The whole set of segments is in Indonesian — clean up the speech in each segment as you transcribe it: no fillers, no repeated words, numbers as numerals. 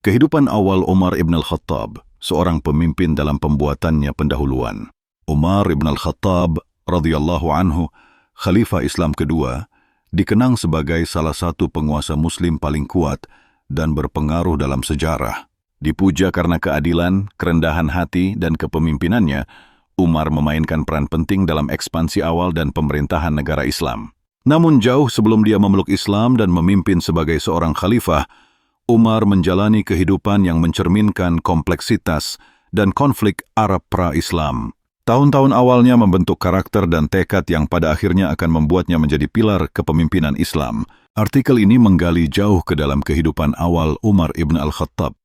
Kehidupan awal Umar ibn al-Khattab, seorang pemimpin dalam pembuatannya pendahuluan. Umar ibn al-Khattab radhiyallahu anhu, Khalifah Islam kedua, dikenang sebagai salah satu penguasa Muslim paling kuat dan berpengaruh dalam sejarah. Dipuja karena keadilan, kerendahan hati, dan kepemimpinannya, Umar memainkan peran penting dalam ekspansi awal dan pemerintahan negara Islam. Namun jauh sebelum dia memeluk Islam dan memimpin sebagai seorang khalifah, Umar menjalani kehidupan yang mencerminkan kompleksitas dan konflik Arab pra-Islam. Tahun-tahun awalnya membentuk karakter dan tekad yang pada akhirnya akan membuatnya menjadi pilar kepemimpinan Islam. Artikel ini menggali jauh ke dalam kehidupan awal Umar ibn al-Khattab.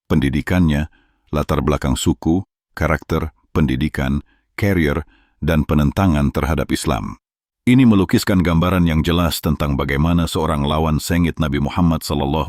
Pendidikannya, latar belakang suku, karakter, pendidikan, karier, dan penentangan terhadap Islam. Ini melukiskan gambaran yang jelas tentang bagaimana seorang lawan sengit Nabi Muhammad SAW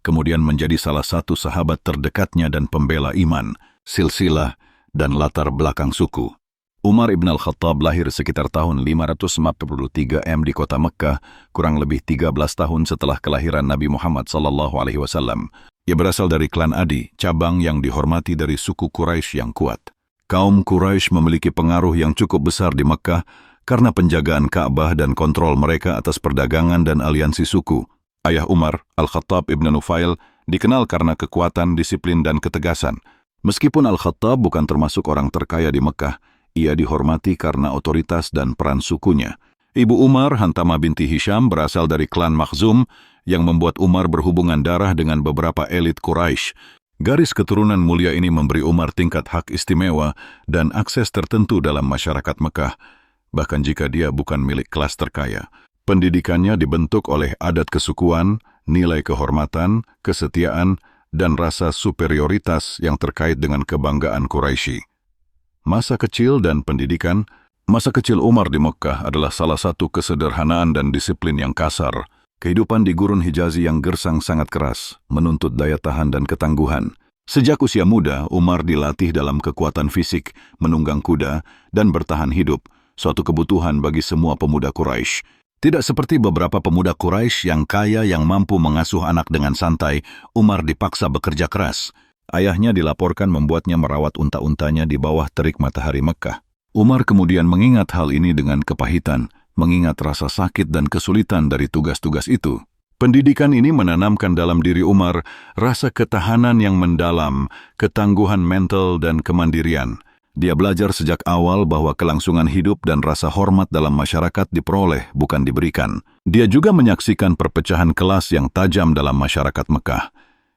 kemudian menjadi salah satu sahabat terdekatnya dan pembela iman, silsilah, dan latar belakang suku. Umar ibn al-Khattab lahir sekitar tahun 543 di kota Mekkah, kurang lebih 13 tahun setelah kelahiran Nabi Muhammad SAW. Ia berasal dari klan Adi, cabang yang dihormati dari suku Quraisy yang kuat. Kaum Quraisy memiliki pengaruh yang cukup besar di Mekkah karena penjagaan Ka'bah dan kontrol mereka atas perdagangan dan aliansi suku. Ayah Umar, Al-Khattab ibn Nufail, dikenal karena kekuatan, disiplin, dan ketegasan. Meskipun Al-Khattab bukan termasuk orang terkaya di Mekkah, ia dihormati karena otoritas dan peran sukunya. Ibu Umar, Hantamah binti Hisham, berasal dari klan Makhzum, yang membuat Umar berhubungan darah dengan beberapa elit Quraisy. Garis keturunan mulia ini memberi Umar tingkat hak istimewa dan akses tertentu dalam masyarakat Mekkah, bahkan jika dia bukan milik kelas terkaya. Pendidikannya dibentuk oleh adat kesukuan, nilai kehormatan, kesetiaan, dan rasa superioritas yang terkait dengan kebanggaan Quraisy. Masa kecil dan pendidikan. Masa kecil Umar di Mekkah adalah salah satu kesederhanaan dan disiplin yang kasar. Kehidupan di gurun Hijazi yang gersang sangat keras, menuntut daya tahan dan ketangguhan. Sejak usia muda, Umar dilatih dalam kekuatan fisik, menunggang kuda, dan bertahan hidup, suatu kebutuhan bagi semua pemuda Quraisy. Tidak seperti beberapa pemuda Quraisy yang kaya yang mampu mengasuh anak dengan santai, Umar dipaksa bekerja keras. Ayahnya dilaporkan membuatnya merawat unta-untanya di bawah terik matahari Mekkah. Umar kemudian mengingat hal ini dengan kepahitan, mengingat rasa sakit dan kesulitan dari tugas-tugas itu. Pendidikan ini menanamkan dalam diri Umar rasa ketahanan yang mendalam, ketangguhan mental, dan kemandirian. Dia belajar sejak awal bahwa kelangsungan hidup dan rasa hormat dalam masyarakat diperoleh, bukan diberikan. Dia juga menyaksikan perpecahan kelas yang tajam dalam masyarakat Mekkah,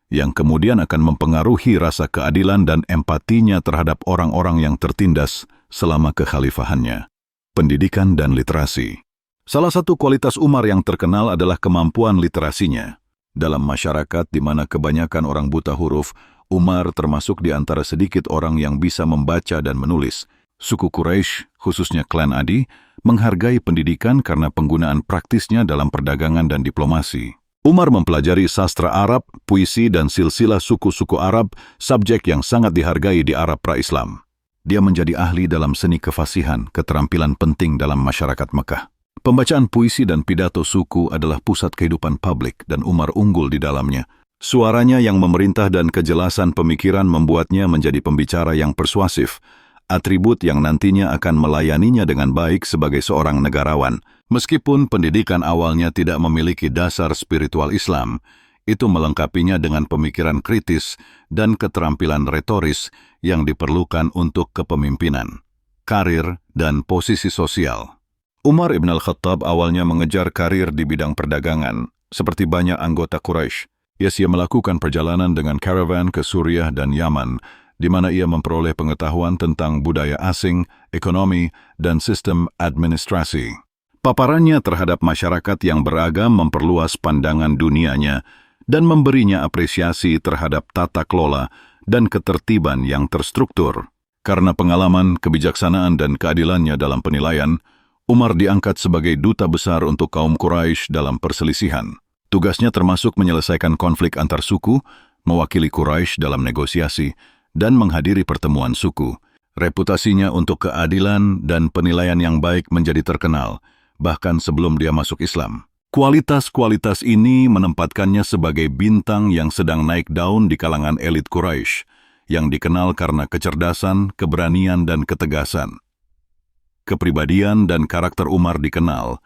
yang kemudian akan mempengaruhi rasa keadilan dan empatinya terhadap orang-orang yang tertindas selama kekhalifahannya. Pendidikan dan literasi. Salah satu kualitas Umar yang terkenal adalah kemampuan literasinya. Dalam masyarakat di mana kebanyakan orang buta huruf, Umar termasuk di antara sedikit orang yang bisa membaca dan menulis. Suku Quraisy, khususnya klan Adi, menghargai pendidikan karena penggunaan praktisnya dalam perdagangan dan diplomasi. Umar mempelajari sastra Arab, puisi, dan silsilah suku-suku Arab, subjek yang sangat dihargai di Arab pra-Islam. Dia menjadi ahli dalam seni kefasihan, keterampilan penting dalam masyarakat Mekkah. Pembacaan puisi dan pidato suku adalah pusat kehidupan publik dan Umar unggul di dalamnya. Suaranya yang memerintah dan kejelasan pemikiran membuatnya menjadi pembicara yang persuasif, atribut yang nantinya akan melayaninya dengan baik sebagai seorang negarawan. Meskipun pendidikan awalnya tidak memiliki dasar spiritual Islam, itu melengkapinya dengan pemikiran kritis dan keterampilan retoris yang diperlukan untuk kepemimpinan, karir, dan posisi sosial. Umar ibn al-Khattab awalnya mengejar karir di bidang perdagangan, seperti banyak anggota Quraisy. Ia melakukan perjalanan dengan karavan ke Suriah dan Yaman, di mana ia memperoleh pengetahuan tentang budaya asing, ekonomi, dan sistem administrasi. Paparannya terhadap masyarakat yang beragam memperluas pandangan dunianya dan memberinya apresiasi terhadap tata kelola dan ketertiban yang terstruktur. Karena pengalaman, kebijaksanaan, dan keadilannya dalam penilaian, Umar diangkat sebagai duta besar untuk kaum Quraisy dalam perselisihan. Tugasnya termasuk menyelesaikan konflik antar suku, mewakili Quraisy dalam negosiasi, dan menghadiri pertemuan suku. Reputasinya untuk keadilan dan penilaian yang baik menjadi terkenal, bahkan sebelum dia masuk Islam. Kualitas-kualitas ini menempatkannya sebagai bintang yang sedang naik daun di kalangan elit Quraisy, yang dikenal karena kecerdasan, keberanian, dan ketegasan. Kepribadian dan karakter Umar dikenal,